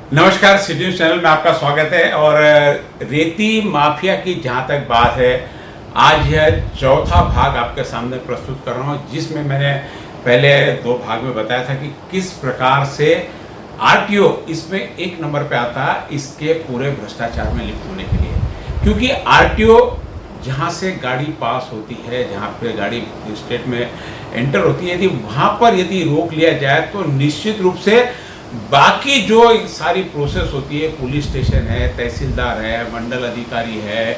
नमस्कार, city news channel में आपका स्वागत है। और रेती माफिया की जहाँ तक बात है, आज यह चौथा भाग आपके सामने प्रस्तुत कर रहा हूँ, जिसमें मैंने पहले दो भाग में बताया था कि किस प्रकार से आरटीओ इसमें एक नंबर पे आता है इसके पूरे भ्रष्टाचार में लिप्त होने के लिए। क्योंकि आरटीओ जहाँ से गाड़ी पास होती है, जहाँ पे गाड़ी स्टेट में एंटर होती है, यदि वहाँ पर यदि रोक लिया जाए तो निश्चित रूप से बाकी जो सारी प्रोसेस होती है, पुलिस स्टेशन है, तहसीलदार है, मंडल अधिकारी है,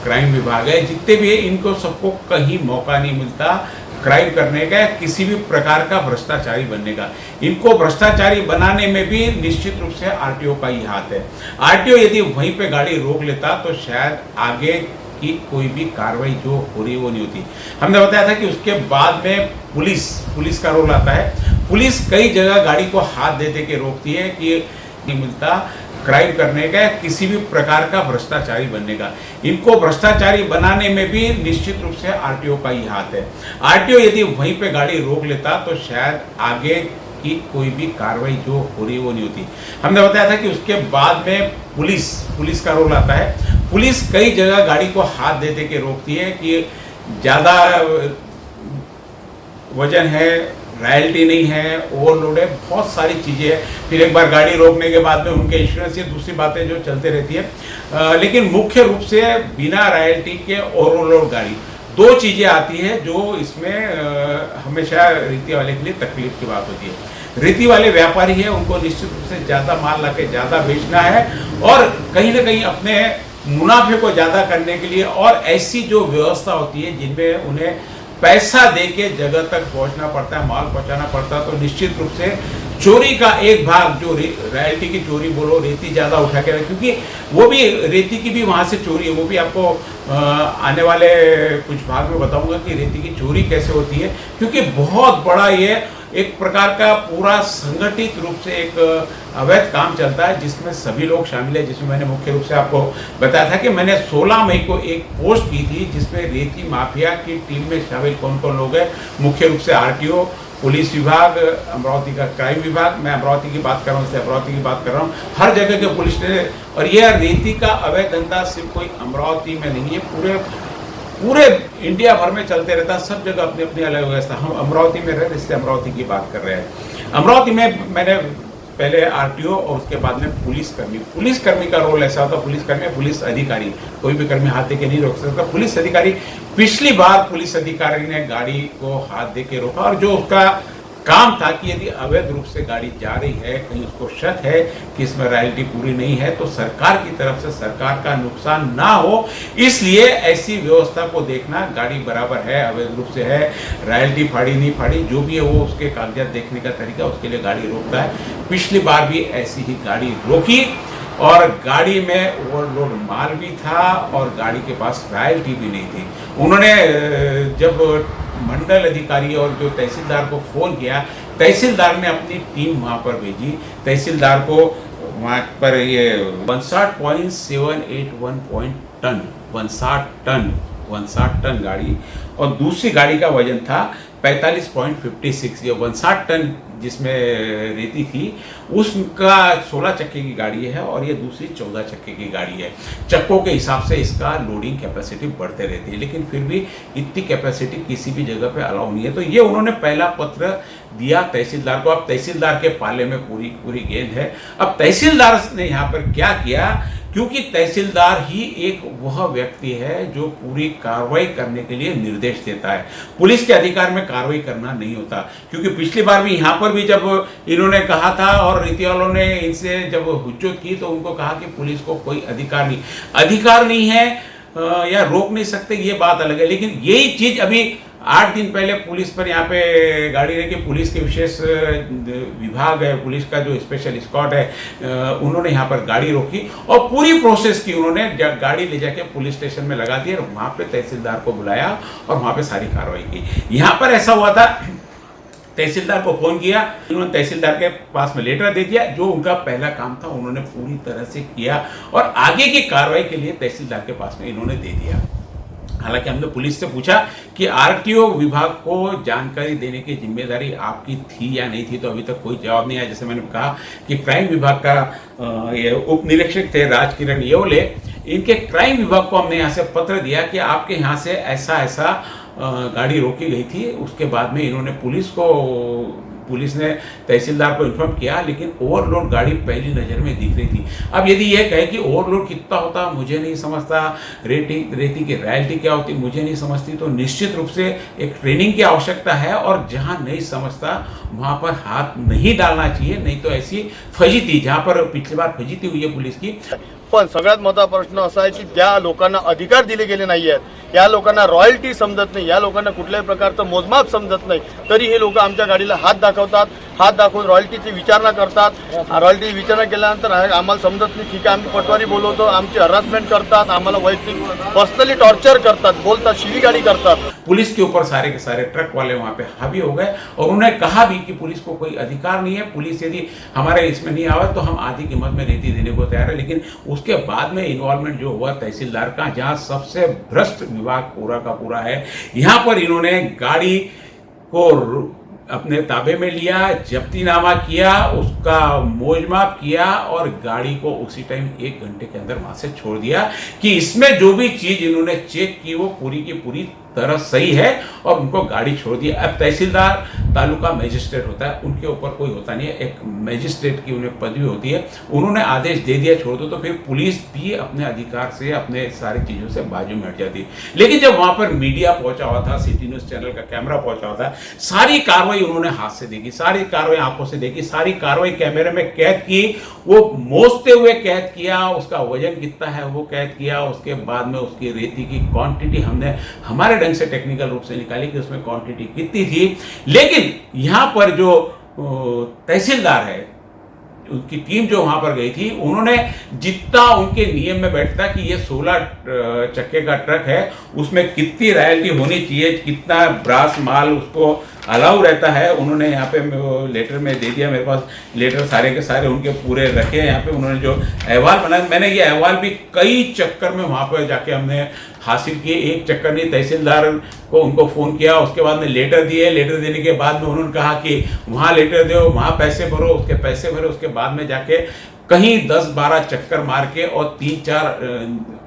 क्राइम विभाग है, जितने भी है, इनको सबको कहीं मौका नहीं मिलता क्राइम करने का, किसी भी प्रकार का भ्रष्टाचारी बनने का। इनको भ्रष्टाचारी बनाने में भी निश्चित रूप से आरटीओ का ही हाथ है। आरटीओ यदि वहीं पे गाड़ी रोक लेता तो शायद आगे की कोई भी कार्रवाई जो हो रही वो नहीं होती। हमने बताया था कि उसके बाद में पुलिस का रोल आता है। पुलिस कई जगह गाड़ी को हाथ दे के रोकती है कि नहीं मिलता क्राइम करने का, किसी भी प्रकार का भ्रष्टाचारी बनने का। इनको भ्रष्टाचारी बनाने में भी निश्चित रूप से आरटीओ का ही हाथ है। आरटीओ यदि वहीं पे गाड़ी रोक लेता तो शायद आगे की कोई भी कार्रवाई जो हो रही वो नहीं होती। हमने बताया था कि उसके बाद में पुलिस का रोल आता है। पुलिस कई जगह गाड़ी को हाथ दे के रोकती है कि ज़्यादा वजन है, रॉयल्टी नहीं है, ओवरलोड है, बहुत सारी चीज़ें हैं। फिर एक बार गाड़ी रोकने के बाद में उनके इंश्योरेंस, ये दूसरी बातें जो चलते रहती है। लेकिन मुख्य रूप से बिना रॉयल्टी के ओवरलोड गाड़ी, दो चीज़ें आती है जो इसमें हमेशा रेती वाले के लिए तकलीफ की बात होती है। रेती वाले व्यापारी है, उनको निश्चित रूप से ज़्यादा माल ला के ज़्यादा बेचना है और कहीं ना कहीं अपने मुनाफे को ज़्यादा करने के लिए, और ऐसी जो व्यवस्था होती है जिनमें उन्हें पैसा दे के जगह तक पहुंचना पड़ता है, माल पहुंचाना पड़ता है, तो निश्चित रूप से चोरी का एक भाग, जो रॉयल्टी की चोरी बोलो, रेती ज़्यादा उठा के, क्योंकि वो भी रेती की भी वहाँ से चोरी है। वो भी आपको आने वाले कुछ भाग में बताऊंगा कि रेती की चोरी कैसे होती है, क्योंकि बहुत बड़ा ये एक प्रकार का पूरा संगठित रूप से एक अवैध काम चलता है, जिसमें सभी लोग शामिल है। जिसमें मैंने मुख्य रूप से आपको बताया था कि मैंने 16 मई को एक पोस्ट की थी, जिसमें रेती माफिया की टीम में शामिल कौन कौन लोग हैं। मुख्य रूप से आरटीओ, पुलिस विभाग, अमरावती का क्राइम विभाग, मैं अमरावती की बात कर रहा हूँ, इसलिए अमरावती की बात कर रहा हूँ, हर जगह के पुलिस स्टेशन। और यह रेती का अवैध धंधा सिर्फ कोई अमरावती में नहीं है, पूरे इंडिया भर में चलते रहता है। सब जगह अपनी अपनी अलग व्यवस्था। हम अमरावती में रहे, इसलिए अमरावती की बात कर रहे हैं। अमरावती में मैंने पहले आरटीओ और उसके बाद में पुलिसकर्मी का रोल ऐसा होता है। पुलिसकर्मी, पुलिस अधिकारी, कोई भी कर्मी हाथ दे के नहीं रोक सकता। पुलिस अधिकारी, पिछली बार पुलिस अधिकारी ने गाड़ी को हाथ दे के रोका, और जो उसका काम था कि यदि अवैध रूप से गाड़ी जा रही है, कहीं उसको शक है कि इसमें रॉयल्टी पूरी नहीं है, तो सरकार की तरफ से सरकार का नुकसान ना हो, इसलिए ऐसी व्यवस्था को देखना, गाड़ी बराबर है, अवैध रूप से है, रॉयल्टी फाड़ी नहीं फाड़ी, जो भी है वो उसके कागजात देखने का तरीका, उसके लिए गाड़ी रोकता है। पिछली बार भी ऐसी ही गाड़ी रोकी और गाड़ी में ओवरलोड माल भी था और गाड़ी के पास रॉयल्टी भी नहीं थी। उन्होंने जब मंडल अधिकारी और जो तहसीलदार को फ़ोन किया, तहसीलदार ने अपनी टीम वहाँ पर भेजी। तहसीलदार को वहाँ पर ये 59 टन गाड़ी, और दूसरी गाड़ी का वजन था 45.56। ये 59 टन जिसमें रेती थी, उसका 16 चक्के की गाड़ी है और ये दूसरी 14 चक्के की गाड़ी है। चक्कों के हिसाब से इसका लोडिंग कैपेसिटी बढ़ते रहती है, लेकिन फिर भी इतनी कैपेसिटी किसी भी जगह पे अलाउ नहीं है। तो ये उन्होंने पहला पत्र दिया तहसीलदार को। अब तहसीलदार के पाले में पूरी गेंद है। अब तहसीलदार ने यहाँ पर क्या किया, क्योंकि तहसीलदार ही एक वह व्यक्ति है जो पूरी कार्रवाई करने के लिए निर्देश देता है। पुलिस के अधिकार में कार्रवाई करना नहीं होता, क्योंकि पिछली बार भी यहाँ पर भी जब इन्होंने कहा था और रीति वालों ने इनसे जब हुज्जत की, तो उनको कहा कि पुलिस को कोई अधिकार नहीं है या रोक नहीं सकते, ये बात अलग है। लेकिन यही चीज़ अभी 8 दिन पहले पुलिस पर यहाँ पे गाड़ी रखी, पुलिस के विशेष विभाग है, पुलिस का जो स्पेशल स्क्वाड है, उन्होंने यहाँ पर गाड़ी रोकी और पूरी प्रोसेस की। उन्होंने गाड़ी ले जाके पुलिस स्टेशन में लगा दी और वहाँ पे तहसीलदार को बुलाया और वहाँ पे सारी कार्रवाई की। यहाँ पर ऐसा हुआ था, तहसीलदार को फोन किया, उन्होंने तहसीलदार के पास में लेटर दे दिया। जो उनका पहला काम था उन्होंने पूरी तरह से किया और आगे की कार्रवाई के लिए तहसीलदार के पास में इन्होंने दे दिया। हालांकि हमने पुलिस से पूछा कि आरटीओ विभाग को जानकारी देने की जिम्मेदारी आपकी थी या नहीं थी, तो अभी तक कोई जवाब नहीं आया। जैसे मैंने कहा कि क्राइम विभाग का ये उप निरीक्षक थे राजकिरण येवले, इनके क्राइम विभाग को हमने यहाँ से पत्र दिया कि आपके यहाँ से ऐसा ऐसा गाड़ी रोकी गई थी। उसके बाद में इन्होंने पुलिस ने तहसीलदार को इन्फॉर्म किया, लेकिन ओवरलोड गाड़ी पहली नज़र में दिख रही थी। अब यदि यह कहे कि ओवरलोड कितना होता मुझे नहीं समझता, रेती की रॉयल्टी क्या होती मुझे नहीं समझती, तो निश्चित रूप से एक ट्रेनिंग की आवश्यकता है और जहां नहीं समझता वहां पर हाथ नहीं डालना चाहिए। नहीं तो ऐसी फजीती, जहां पर पिछली बार फजीती हुई है पुलिस की। पण सगळ्यात मोठा प्रश्न असा आहे की ज्या लोकांना अधिकार दिले गेले नाही आहेत, या लोकांना रॉयल्टी समजत नाही, या लोकांना कुठल्याही प्रकारचं मोजमाप समजत नाही, तरी हे लोक आमच्या गाडीला हात दाखवतात, हात दाखवून रॉयल्टीची विचारणा करतात। रॉयल्टी विचारणा केल्यानंतर आम्हाला समजत नाही, ठीक आहे आम्ही पटवारी बोलवतो, आमची हरासमेंट करतात, आम्हाला वैयक्तिक पर्सनली टॉर्चर करतात, बोलतात, शिवीगाळी करतात। पुलिस के ऊपर सारे के सारे ट्रक वाले वहां पे हावी हो गए और उन्होंने कहा भी कि पुलिस को कोई अधिकार नहीं है, पुलिस यदि हमारे इसमें नहीं आवे तो हम आधी कीमत में रेती देने को तैयार है। लेकिन उसके बाद में इन्वॉल्वमेंट जो हुआ तहसीलदार का, जहां सबसे भ्रष्ट विभाग पूरा का पूरा है, यहां पर इन्होंने गाड़ी को अपने ताबे में लिया, जब्तीनामा किया, उसका मोजमाप किया और गाड़ी को उसी टाइम 1 घंटे के अंदर वहां से छोड़ दिया कि इसमें जो भी चीज इन्होंने चेक की वो पूरी की पूरी तरह सही है और उनको गाड़ी छोड़ दी। अब तहसीलदार तालुका मजिस्ट्रेट होता है, उनके ऊपर कोई होता नहीं है, एक मजिस्ट्रेट की उन्हें पदवी होती है। उन्होंने आदेश दे दिया छोड़ दो, तो फिर पुलिस भी अपने अधिकार से अपने सारी चीज़ों से बाजू में हट जाती। लेकिन जब वहां पर मीडिया पहुंचा हुआ था, सिटी न्यूज़ चैनल का कैमरा पहुंचा हुआ था, सारी कार्रवाई उन्होंने हाथ से देखी, सारी कार्रवाई आंखों से देखी, सारी कार्रवाई कैमरे में कैद की, वो मोजते हुए कैद किया, उसका वजन कितना है वो कैद किया, उसके बाद में उसकी रेती की क्वांटिटी हमने हमारे ढंग से टेक्निकल रूप से निकाली कि उसमें क्वांटिटी कितनी थी। लेकिन यहां पर जो तहसीलदार है, उनकी टीम जो वहां पर गई थी, उन्होंने जितना उनके नियम में बैठता कि ये 16 चक्के का ट्रक है, उसमें कितनी रॉयल्टी होनी चाहिए, कितना ब्रास माल उसको अलाउ रहता है, उन्होंने यहाँ पे लेटर में दे दिया। मेरे पास लेटर सारे के सारे उनके पूरे रखे हैं यहाँ पे। उन्होंने जो अहवाल बनाया, मैंने ये अहवाल भी कई चक्कर में वहाँ पर जाके हमने हासिल किए। एक चक्कर नहीं, तहसीलदार को उनको फ़ोन किया, उसके बाद में लेटर दिए। लेटर देने के बाद में उन्होंने कहा कि वहाँ लेटर दो, वहाँ पैसे भरो, उसके पैसे भरे, उसके बाद में जाके कहीं 10-12 चक्कर मार के और 3-4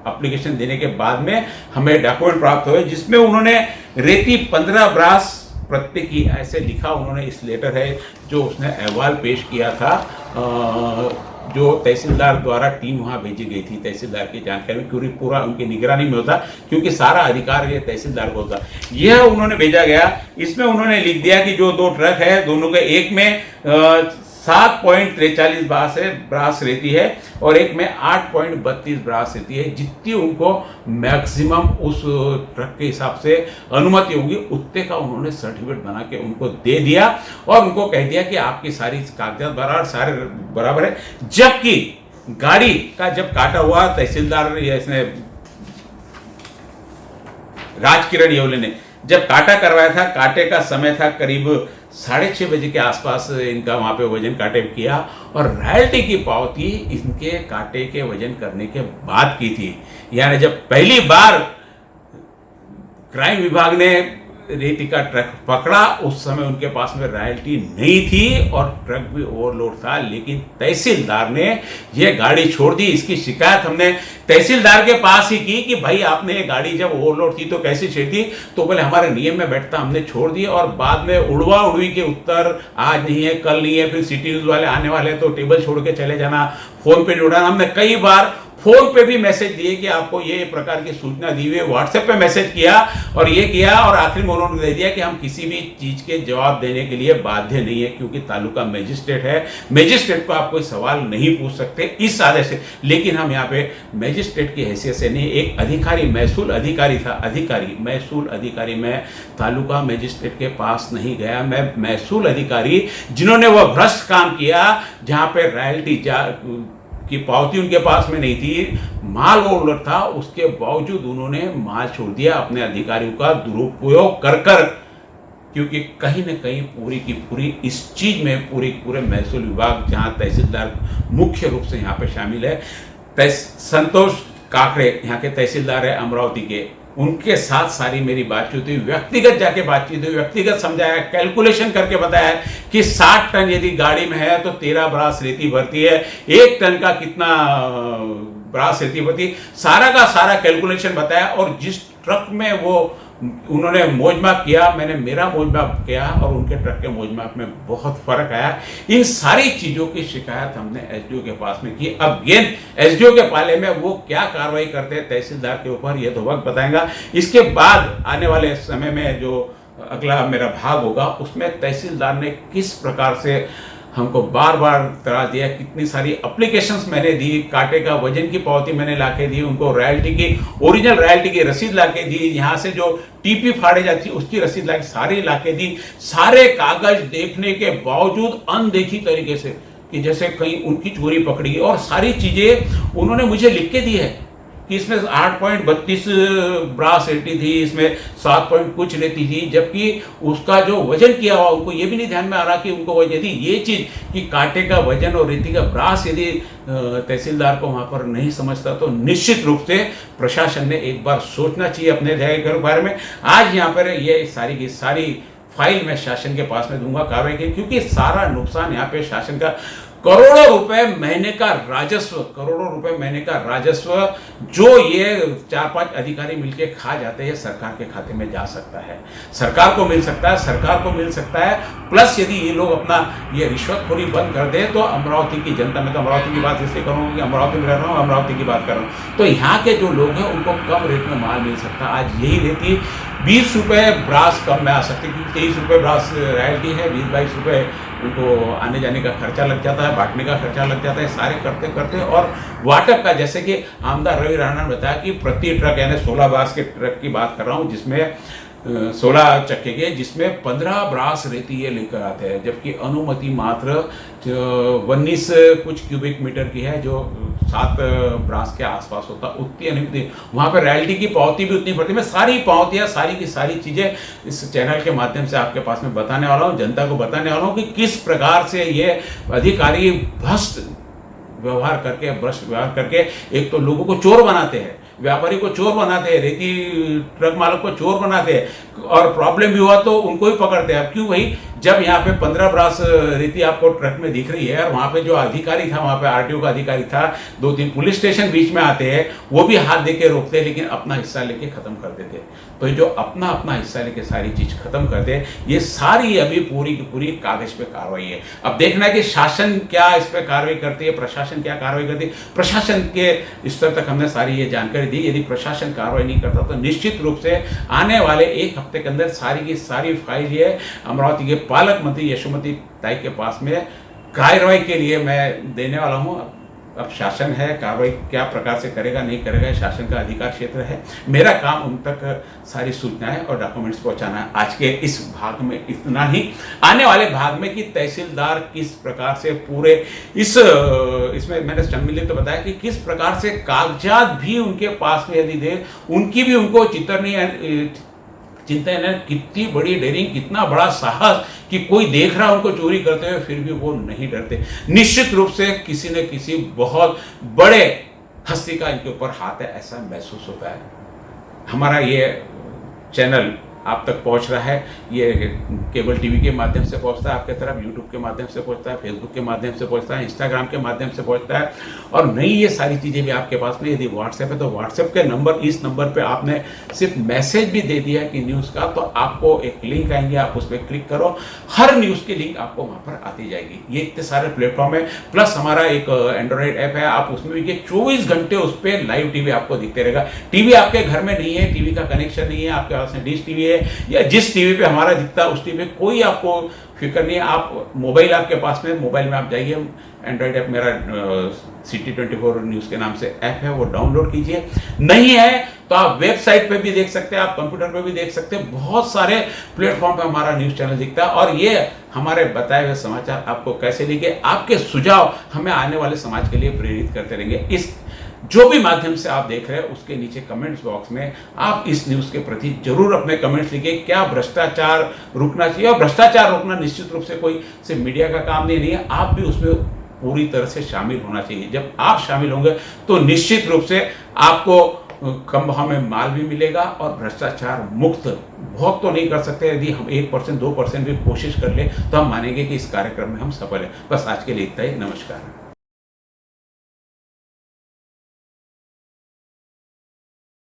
एप्लीकेशन देने के बाद में हमें डॉक्यूमेंट प्राप्त हुए, जिसमें उन्होंने रेती 15 ब्रास प्रत्येक की ऐसे लिखा। उन्होंने इस लेटर है जो उसने अहवाल पेश किया था, जो तहसीलदार द्वारा टीम वहाँ भेजी गई थी, तहसीलदार की जानकारी में, क्योंकि पूरा उनकी निगरानी में होता, क्योंकि सारा अधिकार ये तहसीलदार को होता। यह उन्होंने भेजा गया। इसमें उन्होंने लिख दिया कि जो 2 ट्रक है, दोनों के एक में 7.43 ब्रास रहती है और एक में 8.32 ब्रास रहती है। जितनी उनको मैक्सिमम उस ट्रक के हिसाब से अनुमति होगी उतने का उन्होंने सर्टिफिकेट बना के उनको दे दिया और उनको कह दिया कि आपकी सारी कागजात बराबर, सारे बराबर है। जबकि गाड़ी का जब काटा हुआ, तहसीलदार इसने राजकिरण येवले ने जब काटा करवाया था, काटे का समय था करीब 6:30 बजे के आसपास इनका वहाँ पे वजन काटे किया और रॉयल्टी की पावती इनके काटे के वजन करने के बाद की थी। यानी जब पहली बार क्राइम विभाग ने रेती का ट्रक पकड़ा, उस समय उनके पास में रॉयल्टी नहीं थी और ट्रक भी ओवरलोड था, लेकिन तहसीलदार ने यह गाड़ी छोड़ दी। इसकी शिकायत हमने तहसीलदार के पास ही की कि भाई आपने ये गाड़ी जब ओवरलोड थी तो कैसे छेड़ दी, तो बोले हमारे नियम में बैठता, हमने छोड़ दी। और बाद में उड़वा उड़वी के उत्तर, आज नहीं है कल नहीं है, फिर सिटी न्यूज़ वाले आने वाले तो टेबल छोड़ के चले जाना, फोन पे नहीं उठाना। हमने कई बार फोन पे भी मैसेज दिए कि आपको ये प्रकार की सूचना दी हुई, व्हाट्सएप पे मैसेज किया और ये किया, और आखिर में उन्होंने दे दिया कि हम किसी भी चीज के जवाब देने के लिए बाध्य नहीं है, क्योंकि तालुका मजिस्ट्रेट है, मजिस्ट्रेट को आप कोई सवाल नहीं पूछ सकते इस आदेश से। लेकिन हम यहाँ पे मजिस्ट्रेट की हैसियत से नहीं, एक अधिकारी, महसूल अधिकारी था, महसूल अधिकारी, मैं तालुका मजिस्ट्रेट के पास नहीं गया, मैं महसूल अधिकारी जिन्होंने वह भ्रष्ट काम किया, जहाँ पे रॉयल्टी की पावती उनके पास में नहीं थी, माल ओवरलोड था, उसके बावजूद उन्होंने माल छोड़ दिया अपने अधिकारियों का दुरुपयोग कर कर, क्योंकि कहीं न कहीं पूरी की पूरी इस चीज में पूरे महसूल विभाग, जहां तहसीलदार मुख्य रूप से यहाँ पे शामिल है, संतोष काकड़े यहाँ के तहसीलदार है अमरावती के, उनके साथ सारी मेरी बातचीत हुई, व्यक्तिगत जाके बातचीत हुई, व्यक्तिगत समझाया, कैलकुलेशन करके बताया कि 60 टन यदि गाड़ी में है तो 13 ब्रास रेती भरती है, 1 टन का कितना ब्रास रेती भरती है, सारा का सारा कैलकुलेशन बताया। और जिस ट्रक में वो उन्होंने मोजमाप किया, मैंने मेरा मोजमाप किया और उनके ट्रक के मोजमाप में बहुत फर्क आया। इन सारी चीज़ों की शिकायत हमने एसडीओ के पास में की। अब गेंद एसडीओ के पाले में, वो क्या कार्रवाई करते हैं तहसीलदार के ऊपर, ये तो वक्त बताएगा। इसके बाद आने वाले समय में जो अगला मेरा भाग होगा उसमें तहसीलदार ने किस प्रकार से हमको बार बार तरा दिया, कितनी सारी एप्लीकेशंस मैंने दी, कांटे का वजन की पावती मैंने लाके दी, उनको रॉयल्टी की ओरिजिनल रॉयल्टी की रसीद लाके दी, यहाँ से जो टीपी फाड़े जाती उसकी रसीद लाके सारी लाके दी। सारे कागज देखने के बावजूद अनदेखी तरीके से कि जैसे कहीं उनकी चोरी पकड़ी, और सारी चीजें उन्होंने मुझे लिख के दी है कि इसमें 8.32 ब्रास रेती थी, इसमें 7 पॉइंट कुछ रेती थी, जबकि उसका जो वजन किया हुआ उनको ये भी नहीं ध्यान में आ रहा कि उनको यदि ये चीज़ कि कांटे का वजन और रेती का ब्रास यदि तहसीलदार को वहाँ पर नहीं समझता तो निश्चित रूप से प्रशासन ने एक बार सोचना चाहिए अपने जगह के बारे में। आज यहाँ पर ये सारी की सारी फाइल मैं शासन के पास में दूंगा कार्रवाई की, क्योंकि सारा नुकसान यहाँ पे शासन का करोड़ों रुपए महीने का राजस्व, करोड़ों रुपए महीने का राजस्व जो ये 4-5 अधिकारी मिलके खा जाते हैं, सरकार के खाते में जा सकता है, सरकार को मिल सकता है, सरकार को मिल सकता है। प्लस यदि ये लोग अपना ये रिश्वतखोरी बंद कर दे तो अमरावती की जनता, मैं तो अमरावती की बात इसलिए करूँगा कि अमरावती में रह रहा हूँ, अमरावती की बात कर रहा हूँ, तो यहाँ के जो लोग हैं उनको कम रेट में माल मिल सकता है। आज यही रेती 20 रुपये ब्रास कम में आ सकती है, क्योंकि 23 रुपये ब्रास रॉयल्टी है, 20-22 रुपये उनको आने जाने का खर्चा लग जाता है, बांटने का खर्चा लग जाता है, सारे करते करते। और वाटअप का, जैसे कि आमदार रवि राणा ने बताया कि प्रति ट्रक, यानी 16 ब्रास के ट्रक की बात कर रहा हूँ, जिसमें 16 चक्के के, जिसमें 15 ब्रास रेती ये लेकर आते हैं, जबकि अनुमति मात्र 19 कुछ क्यूबिक मीटर की है, जो 7 ब्रास के आसपास होता, उतनी अनुमति। वहाँ पर रॉयल्टी की पावती भी उतनी पड़ती है। मैं सारी पावतियाँ, सारी की सारी चीज़ें इस चैनल के माध्यम से आपके पास में बताने वाला हूँ, जनता को बताने वाला हूँ कि किस प्रकार से ये अधिकारी भ्रष्ट व्यवहार करके एक तो लोगों को चोर बनाते हैं, व्यापारी को चोर बनाते हैं, रेती ट्रक मालक को चोर बनाते हैं, और प्रॉब्लम भी हुआ तो उनको ही पकड़ते हैं। अब क्यों भाई, जब यहाँ पे 15 ब्रास रेती आपको ट्रक में दिख रही है और वहाँ पे जो अधिकारी था, वहाँ पे आरटीओ का अधिकारी था, 2-3 पुलिस स्टेशन बीच में आते हैं, वो भी हाथ दे के रोकते हैं, लेकिन अपना हिस्सा लेके खत्म कर देते हैं। तो जो अपना हिस्सा लेके सारी चीज खत्म कर दे, ये सारी अभी पूरी की पूरी कागज पे कार्रवाई है। अब देखना है कि शासन क्या इस पे कार्रवाई करती है, प्रशासन क्या कार्रवाई करती है। प्रशासन के स्तर तक हमने सारी ये जानकारी दी। यदि प्रशासन कार्रवाई नहीं करता तो निश्चित रूप से आने वाले 1 हफ्ते के अंदर सारी की सारी फाइल ये अमरावती के पालक मंत्री यशोमती ताई के पास में कार्रवाई के लिए मैं देने वाला हूँ। अब शासन है, कार्रवाई क्या प्रकार से करेगा नहीं करेगा, शासन का अधिकार क्षेत्र है। मेरा काम उन तक सारी सूचनाएं और डॉक्यूमेंट्स पहुंचाना है। आज के इस भाग में इतना ही। आने वाले भाग में कि तहसीलदार किस प्रकार से पूरे इसमें मैंने सम्मिलित तो बताया कि किस प्रकार से कागजात भी उनके पास में यदि दे, उनकी भी उनको चिंता है, कितनी बड़ी डेयरिंग, कितना बड़ा साहस कि कोई देख रहा उनको चोरी करते हुए फिर भी वो नहीं डरते। निश्चित रूप से किसी न किसी बहुत बड़े हस्ती का इनके ऊपर हाथ है, ऐसा महसूस होता है। हमारा ये चैनल आप तक पहुंच रहा है, ये केबल टीवी के माध्यम से पहुंचता है आपके तरफ, यूट्यूब के माध्यम से पहुंचता है, फेसबुक के माध्यम से पहुंचता है, इंस्टाग्राम के माध्यम से पहुंचता है, और नई ये सारी चीज़ें भी आपके पास में। यदि व्हाट्सएप है तो व्हाट्सएप के नंबर, इस नंबर पे आपने सिर्फ मैसेज भी दे दिया है कि न्यूज़ का, तो आपको एक लिंक आएंगे, आप उस पर क्लिक करो, हर न्यूज़ की लिंक आपको वहाँ पर आती जाएगी। ये इतने सारे प्लेटफॉर्म है, प्लस हमारा एक एंड्रॉइड ऐप है, आप उसमें भी 24 घंटे उस पर लाइव टीवी आपको दिखते रहेगा। टीवी आपके घर में नहीं है, टीवी का कनेक्शन नहीं है, आपके पास में डिश टीवी है या जिस टीवी पे हमारा दिखता है उस टीवी पे कोई आपको फिक्र नहीं है। आप मोबाइल आपके पास में, मोबाइल में आप जाइए, एंड्रॉइड ऐप मेरा सिटी 24 न्यूज़ के नाम से ऐप है, वो डाउनलोड कीजिए। नहीं है तो आप वेबसाइट पे भी देख सकते हैं, आप कंप्यूटर पे भी देख सकते हैं, बहुत सारे प्लेटफॉर्म पे हमारा न्यूज़ चैनल दिखता है। और ये हमारे बताए हुए समाचार आपको कैसे लगे, आपके सुझाव हमें आने वाले समाज के लिए प्रेरित करते रहेंगे। इस जो भी माध्यम से आप देख रहे हैं उसके नीचे कमेंट्स बॉक्स में आप इस न्यूज़ के प्रति जरूर अपने कमेंट्स लिखिए। क्या भ्रष्टाचार रुकना चाहिए? और भ्रष्टाचार रोकना निश्चित रूप से कोई सिर्फ मीडिया का काम नहीं है, आप भी उसमें पूरी तरह से शामिल होना चाहिए। जब आप शामिल होंगे तो निश्चित रूप से आपको कम भाव में माल भी मिलेगा और भ्रष्टाचार मुक्त, बहुत तो नहीं कर सकते, यदि हम 1% 2% भी कोशिश कर ले तो हम मानेंगे कि इस कार्यक्रम में हम सफल हैं। बस आज के लिए इतना ही, नमस्कार।